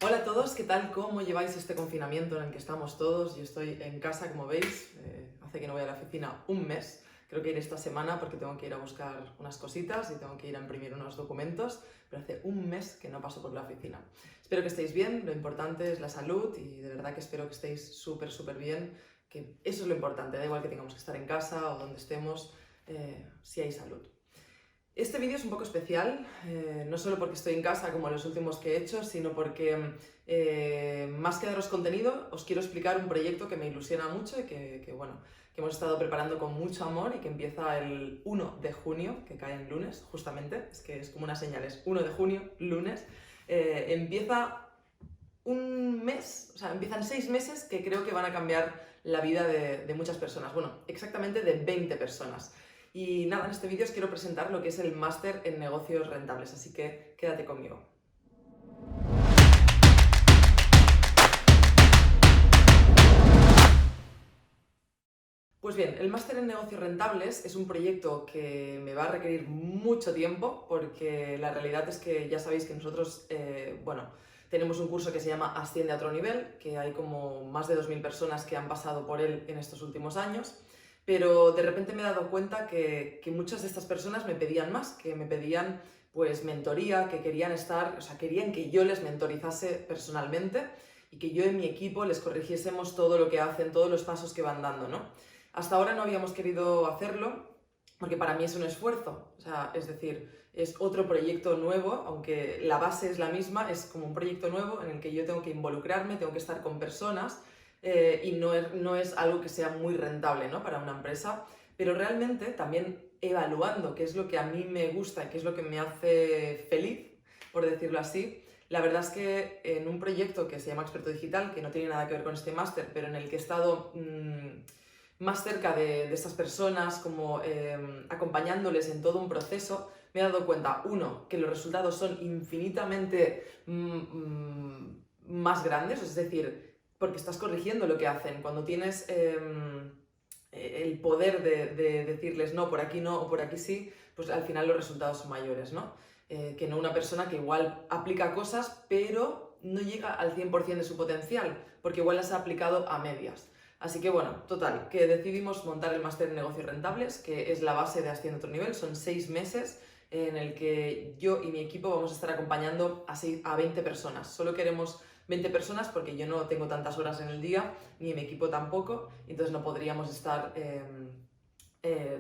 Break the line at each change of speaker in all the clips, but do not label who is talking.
Hola a todos, ¿qué tal? ¿Cómo lleváis este confinamiento en el que estamos todos? Yo estoy en casa, como veis, hace que no voy a la oficina un mes. Creo que iré esta semana porque tengo que ir a buscar unas cositas y tengo que ir a imprimir unos documentos, pero hace un mes que no paso por la oficina. Espero que estéis bien, lo importante es la salud y de verdad que espero que estéis súper bien, que eso es lo importante, da igual que tengamos que estar en casa o donde estemos, si hay salud. Este vídeo es un poco especial, no solo porque estoy en casa como los últimos que he hecho, sino porque más que daros contenido, os quiero explicar un proyecto que me ilusiona mucho y que hemos estado preparando con mucho amor y que empieza el 1 de junio, que cae en lunes, justamente, es que es como una señal, es 1 de junio, lunes, empieza un mes, o sea, empiezan 6 meses que creo que van a cambiar la vida de muchas personas, bueno, exactamente de 20 personas. Y nada, en este vídeo os quiero presentar lo que es el máster en negocios rentables, así que quédate conmigo. Pues bien, el máster en negocios rentables es un proyecto que me va a requerir mucho tiempo porque la realidad es que ya sabéis que nosotros, tenemos un curso que se llama Asciende a otro nivel, que hay como más de 2000 personas que han pasado por él en estos últimos años. Pero de repente me he dado cuenta que muchas de estas personas me pedían más, que me pedían pues mentoría, que querían estar, o sea, querían que yo les mentorizase personalmente y que yo en mi equipo les corrigiésemos todo lo que hacen, todos los pasos que van dando, ¿no? Hasta ahora no habíamos querido hacerlo porque para mí es un esfuerzo, o sea, es decir, es otro proyecto nuevo, aunque la base es la misma, es como un proyecto nuevo en el que yo tengo que involucrarme, tengo que estar con personas y no es algo que sea muy rentable, ¿no?, para una empresa, pero realmente también evaluando qué es lo que a mí me gusta y qué es lo que me hace feliz, por decirlo así. La verdad es que en un proyecto que se llama Experto Digital, que no tiene nada que ver con este máster, pero en el que he estado más cerca de estas personas, como acompañándoles en todo un proceso, me he dado cuenta, uno, que los resultados son infinitamente más grandes, es decir, porque estás corrigiendo lo que hacen. Cuando tienes el poder de decirles no, por aquí no o por aquí sí, pues al final los resultados son mayores, ¿no? Que no una persona que igual aplica cosas, pero no llega al 100% de su potencial, porque igual las ha aplicado a medias. Así que bueno, total, que decidimos montar el máster en negocios rentables, que es la base de Asciende a otro nivel. Son 6 meses en el que yo y mi equipo vamos a estar acompañando a 20 personas. Solo queremos 20 personas porque yo no tengo tantas horas en el día, ni mi equipo tampoco, entonces no podríamos estar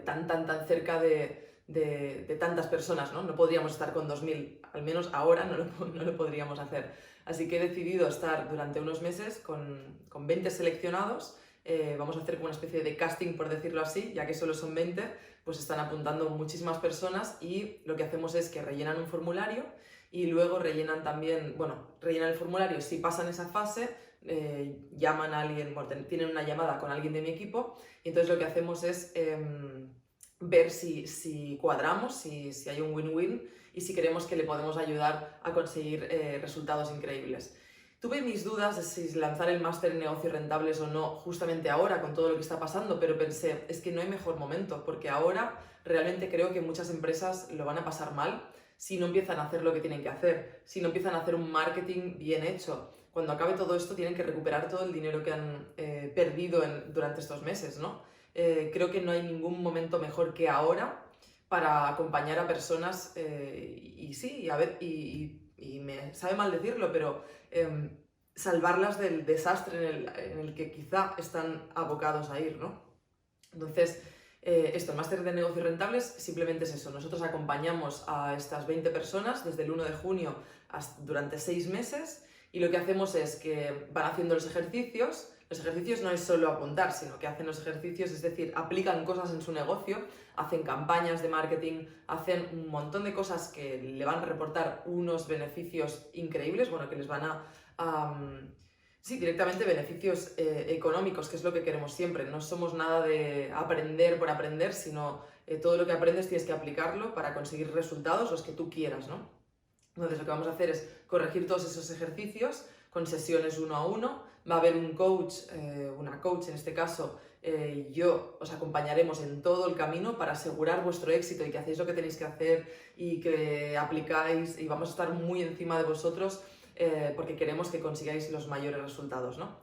tan cerca de tantas personas, ¿no? No podríamos estar con 2000, al menos ahora no lo podríamos hacer. Así que he decidido estar durante unos meses con 20 seleccionados. Vamos a hacer como una especie de casting, por decirlo así, ya que solo son 20, pues están apuntando muchísimas personas y lo que hacemos es que rellenan un formulario y luego rellenan también, rellenan el formulario. Si pasan esa fase, llaman a alguien, tienen una llamada con alguien de mi equipo y entonces lo que hacemos es ver si cuadramos, si hay un win-win y si creemos que le podemos ayudar a conseguir resultados increíbles. Tuve mis dudas de si lanzar el máster en negocios rentables o no justamente ahora con todo lo que está pasando, pero pensé, es que no hay mejor momento, porque ahora realmente creo que muchas empresas lo van a pasar mal si no empiezan a hacer lo que tienen que hacer, si no empiezan a hacer un marketing bien hecho. Cuando acabe todo esto tienen que recuperar todo el dinero que han perdido durante estos meses, ¿no? Creo que no hay ningún momento mejor que ahora para acompañar a personas y me sabe mal decirlo, pero salvarlas del desastre en el que quizá están abocados a ir, ¿no? Entonces, el máster de negocios rentables simplemente es eso. Nosotros acompañamos a estas 20 personas desde el 1 de junio durante 6 meses y lo que hacemos es que van haciendo los ejercicios. Los ejercicios no es solo apuntar, sino que hacen los ejercicios, es decir, aplican cosas en su negocio, hacen campañas de marketing, hacen un montón de cosas que le van a reportar unos beneficios increíbles, que les van sí, directamente beneficios económicos, que es lo que queremos siempre. No somos nada de aprender por aprender, sino todo lo que aprendes tienes que aplicarlo para conseguir resultados, los que tú quieras, ¿no? Entonces lo que vamos a hacer es corregir todos esos ejercicios con sesiones 1 a 1. Va a haber un coach, una coach en este caso. Yo os acompañaremos en todo el camino para asegurar vuestro éxito y que hacéis lo que tenéis que hacer y que aplicáis, y vamos a estar muy encima de vosotros porque queremos que consigáis los mayores resultados, ¿no?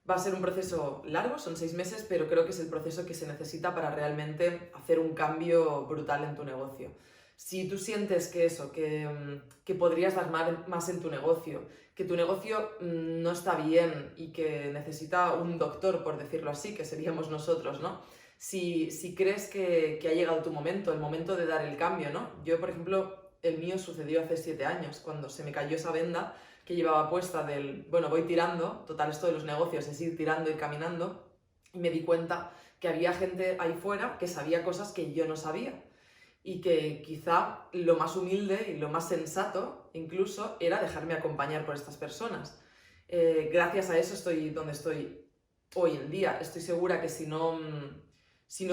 Va a ser un proceso largo, son 6 meses, pero creo que es el proceso que se necesita para realmente hacer un cambio brutal en tu negocio. Si tú sientes que que podrías dar más en tu negocio, que tu negocio no está bien y que necesita un doctor, por decirlo así, que seríamos nosotros, ¿no? Si crees que ha llegado tu momento, el momento de dar el cambio, ¿no? Yo, por ejemplo, el mío sucedió hace 7 años, cuando se me cayó esa venda que llevaba puesta bueno, voy tirando, total, esto de los negocios es ir tirando y caminando, y me di cuenta que había gente ahí fuera que sabía cosas que yo no sabía, y que quizá lo más humilde y lo más sensato incluso era dejarme acompañar por estas personas. Gracias a eso estoy donde estoy hoy en día. Estoy segura que si no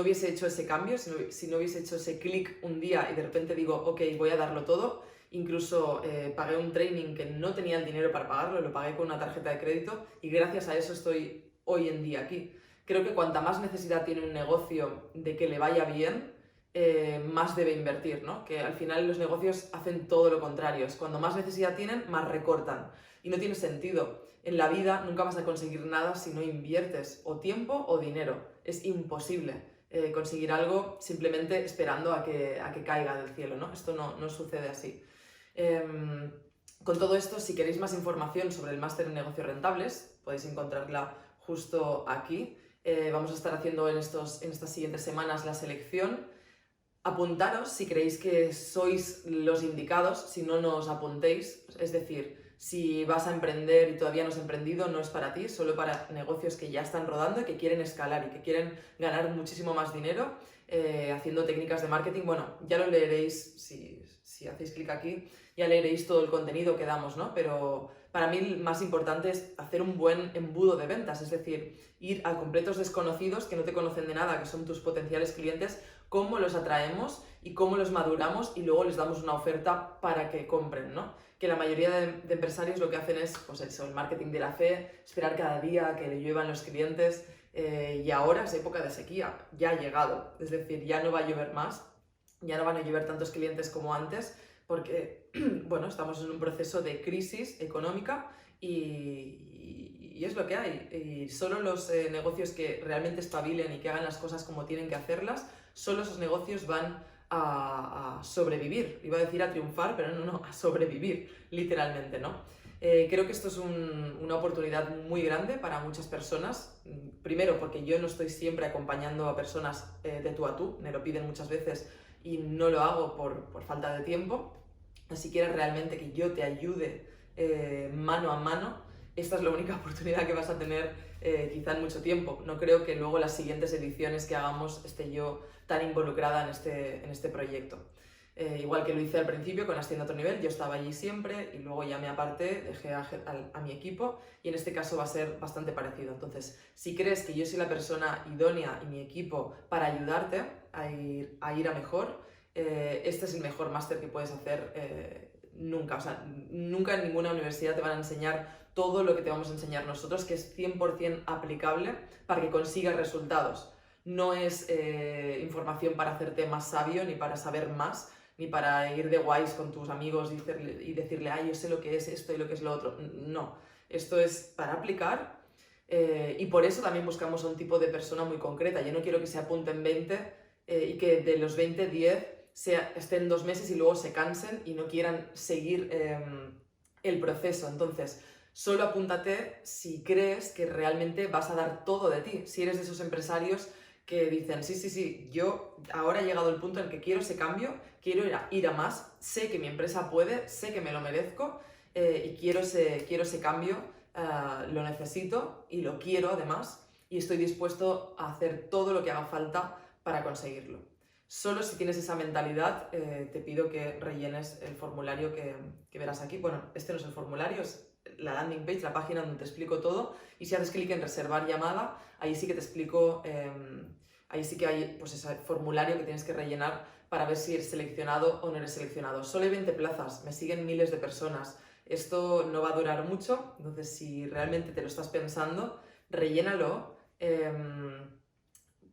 hubiese hecho ese cambio, si no hubiese hecho ese clic un día y de repente digo, ok, voy a darlo todo, incluso pagué un training que no tenía el dinero para pagarlo, lo pagué con una tarjeta de crédito y gracias a eso estoy hoy en día aquí. Creo que cuanta más necesidad tiene un negocio de que le vaya bien, más debe invertir, ¿no? Que al final los negocios hacen todo lo contrario. Es cuando más necesidad tienen, más recortan. Y no tiene sentido. En la vida nunca vas a conseguir nada si no inviertes o tiempo o dinero. Es imposible conseguir algo simplemente esperando a que caiga del cielo, ¿no? Esto no sucede así. Con todo esto, si queréis más información sobre el máster en negocios rentables, podéis encontrarla justo aquí. Vamos a estar haciendo en estas siguientes semanas la selección. Apuntaros si creéis que sois los indicados, si no, no os apuntéis. Es decir, si vas a emprender y todavía no has emprendido, no es para ti, solo para negocios que ya están rodando y que quieren escalar y que quieren ganar muchísimo más dinero haciendo técnicas de marketing. Bueno, ya lo leeréis, si hacéis clic aquí, ya leeréis todo el contenido que damos, ¿no? Pero para mí el más importante es hacer un buen embudo de ventas, es decir, ir a completos desconocidos que no te conocen de nada, que son tus potenciales clientes, cómo los atraemos y cómo los maduramos y luego les damos una oferta para que compren, ¿no? Que la mayoría de empresarios lo que hacen es, pues eso, el marketing de la fe, esperar cada día que le lluevan los clientes y ahora es época de sequía, ya ha llegado, es decir, ya no va a llover más, ya no van a llover tantos clientes como antes porque, bueno, estamos en un proceso de crisis económica y es lo que hay. Y solo los negocios que realmente espabilen y que hagan las cosas como tienen que hacerlas, solo esos negocios van a sobrevivir. Iba a decir a triunfar, pero no, a sobrevivir, literalmente, ¿no? Creo que esto es una oportunidad muy grande para muchas personas. Primero, porque yo no estoy siempre acompañando a personas de tú a tú, me lo piden muchas veces y no lo hago por falta de tiempo. Si quieres realmente que yo te ayude mano a mano, esta es la única oportunidad que vas a tener quizá en mucho tiempo. No creo que luego las siguientes ediciones que hagamos esté yo tan involucrada en este proyecto. Igual que lo hice al principio con Asciende a otro nivel, yo estaba allí siempre y luego ya me aparté, dejé a mi equipo y en este caso va a ser bastante parecido. Entonces, si crees que yo soy la persona idónea y mi equipo para ayudarte a ir a mejor, este es el mejor máster que puedes hacer nunca. O sea, nunca en ninguna universidad te van a enseñar todo lo que te vamos a enseñar nosotros, que es 100% aplicable para que consigas resultados. No es información para hacerte más sabio, ni para saber más, ni para ir de guays con tus amigos y decirle, ay, yo sé lo que es esto y lo que es lo otro. No, esto es para aplicar y por eso también buscamos a un tipo de persona muy concreta. Yo no quiero que se apunten 20 y que de los 20, 10 estén 2 meses y luego se cansen y no quieran seguir el proceso. Entonces, solo apúntate si crees que realmente vas a dar todo de ti. Si eres de esos empresarios que dicen, sí, yo ahora he llegado al punto en el que quiero ese cambio, quiero ir a más, sé que mi empresa puede, sé que me lo merezco y quiero ese cambio, lo necesito y lo quiero además y estoy dispuesto a hacer todo lo que haga falta para conseguirlo. Solo si tienes esa mentalidad te pido que rellenes el formulario que verás aquí. Bueno, este no es el formulario, es la landing page, la página donde te explico todo y si haces clic en reservar llamada, ahí sí que te explico, ahí sí que hay pues ese formulario que tienes que rellenar para ver si eres seleccionado o no eres seleccionado. Solo hay 20 plazas, me siguen miles de personas, esto no va a durar mucho, entonces si realmente te lo estás pensando, rellénalo.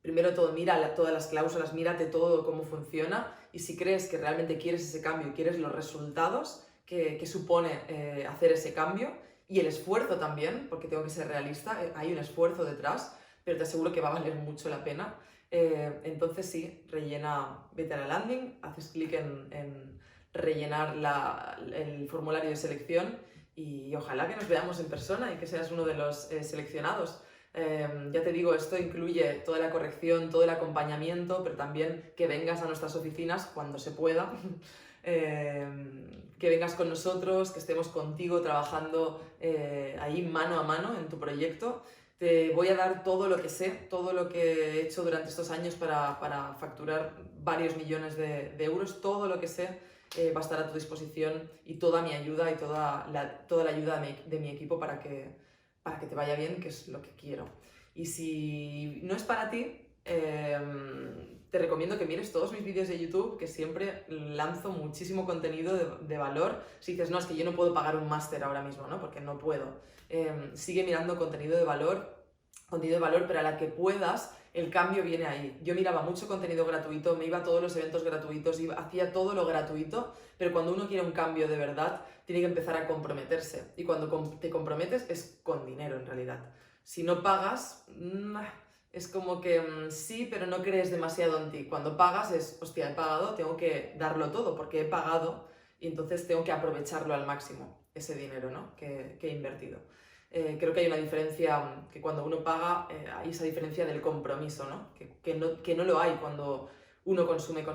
Primero todo, mira todas las cláusulas, mírate todo cómo funciona y si crees que realmente quieres ese cambio y quieres los resultados, que supone hacer ese cambio y el esfuerzo también, porque tengo que ser realista, hay un esfuerzo detrás, pero te aseguro que va a valer mucho la pena. Entonces sí, vete a la landing, haces clic en rellenar el formulario de selección y ojalá que nos veamos en persona y que seas uno de los seleccionados. Ya te digo, esto incluye toda la corrección, todo el acompañamiento, pero también que vengas a nuestras oficinas cuando se pueda, que vengas con nosotros, que estemos contigo trabajando ahí mano a mano en tu proyecto. Te voy a dar todo lo que sé, todo lo que he hecho durante estos años para facturar varios millones de euros, todo lo que sé va a estar a tu disposición y toda mi ayuda y toda la ayuda de mi equipo para que te vaya bien, que es lo que quiero. Y si no es para ti, te recomiendo que mires todos mis vídeos de YouTube, que siempre lanzo muchísimo contenido de valor. Si dices, no, es que yo no puedo pagar un máster ahora mismo, ¿no? Porque no puedo. Sigue mirando contenido de valor, pero a la que puedas, el cambio viene ahí. Yo miraba mucho contenido gratuito, me iba a todos los eventos gratuitos, hacía todo lo gratuito, pero cuando uno quiere un cambio de verdad, tiene que empezar a comprometerse. Y cuando te comprometes es con dinero en realidad. Si no pagas, es como que sí, pero no crees demasiado en ti. Cuando pagas es, hostia, he pagado, tengo que darlo todo porque he pagado y entonces tengo que aprovecharlo al máximo, ese dinero, ¿no? que he invertido. Creo que hay una diferencia, que cuando uno paga hay esa diferencia del compromiso, ¿no? Que no lo hay cuando uno consume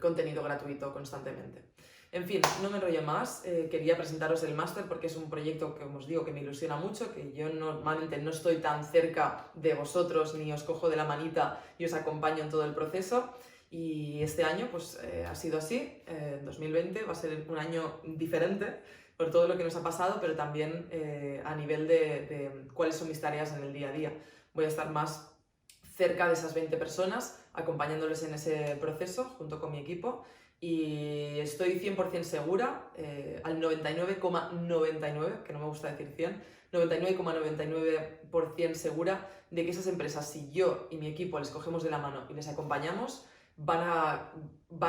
contenido gratuito constantemente. En fin, no me enrollo más, quería presentaros el máster porque es un proyecto que os digo que me ilusiona mucho, que yo normalmente no estoy tan cerca de vosotros ni os cojo de la manita y os acompaño en todo el proceso. Y este año pues ha sido así, 2020 va a ser un año diferente por todo lo que nos ha pasado, pero también a nivel de cuáles son mis tareas en el día a día. Voy a estar más cerca de esas 20 personas, acompañándoles en ese proceso junto con mi equipo y estoy 100% segura, al 99,99, que no me gusta decir 100, 99,99% segura de que esas empresas, si yo y mi equipo les cogemos de la mano y les acompañamos, van a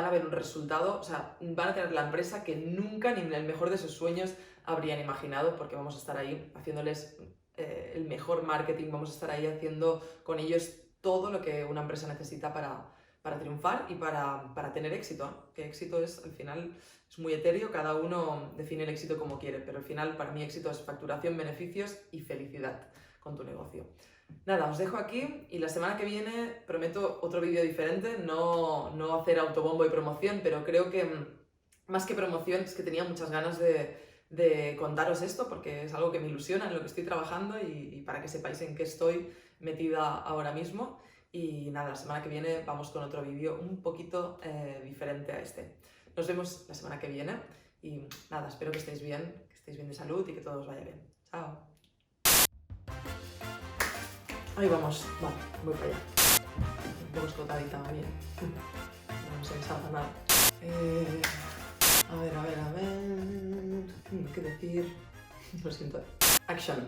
ver un resultado, o sea, van a tener la empresa que nunca ni en el mejor de sus sueños habrían imaginado, porque vamos a estar ahí haciéndoles el mejor marketing, vamos a estar ahí haciendo con ellos todo lo que una empresa necesita para triunfar y para tener éxito, ¿no? Que éxito es, al final, es muy etéreo, cada uno define el éxito como quiere, pero al final para mí éxito es facturación, beneficios y felicidad con tu negocio. Nada, os dejo aquí y la semana que viene prometo otro vídeo diferente, no hacer autobombo y promoción, pero creo que más que promoción es que tenía muchas ganas de contaros esto porque es algo que me ilusiona, en lo que estoy trabajando y para que sepáis en qué estoy metida ahora mismo. Y nada, la semana que viene vamos con otro vídeo un poquito diferente a este. Nos vemos la semana que viene y nada, espero que estéis bien de salud y que todo os vaya bien. Chao. Ahí vamos, vale, voy para allá. Un poco escotadita, bien. No se me salta nada. A ver. ¿Qué decir? Lo siento. Action.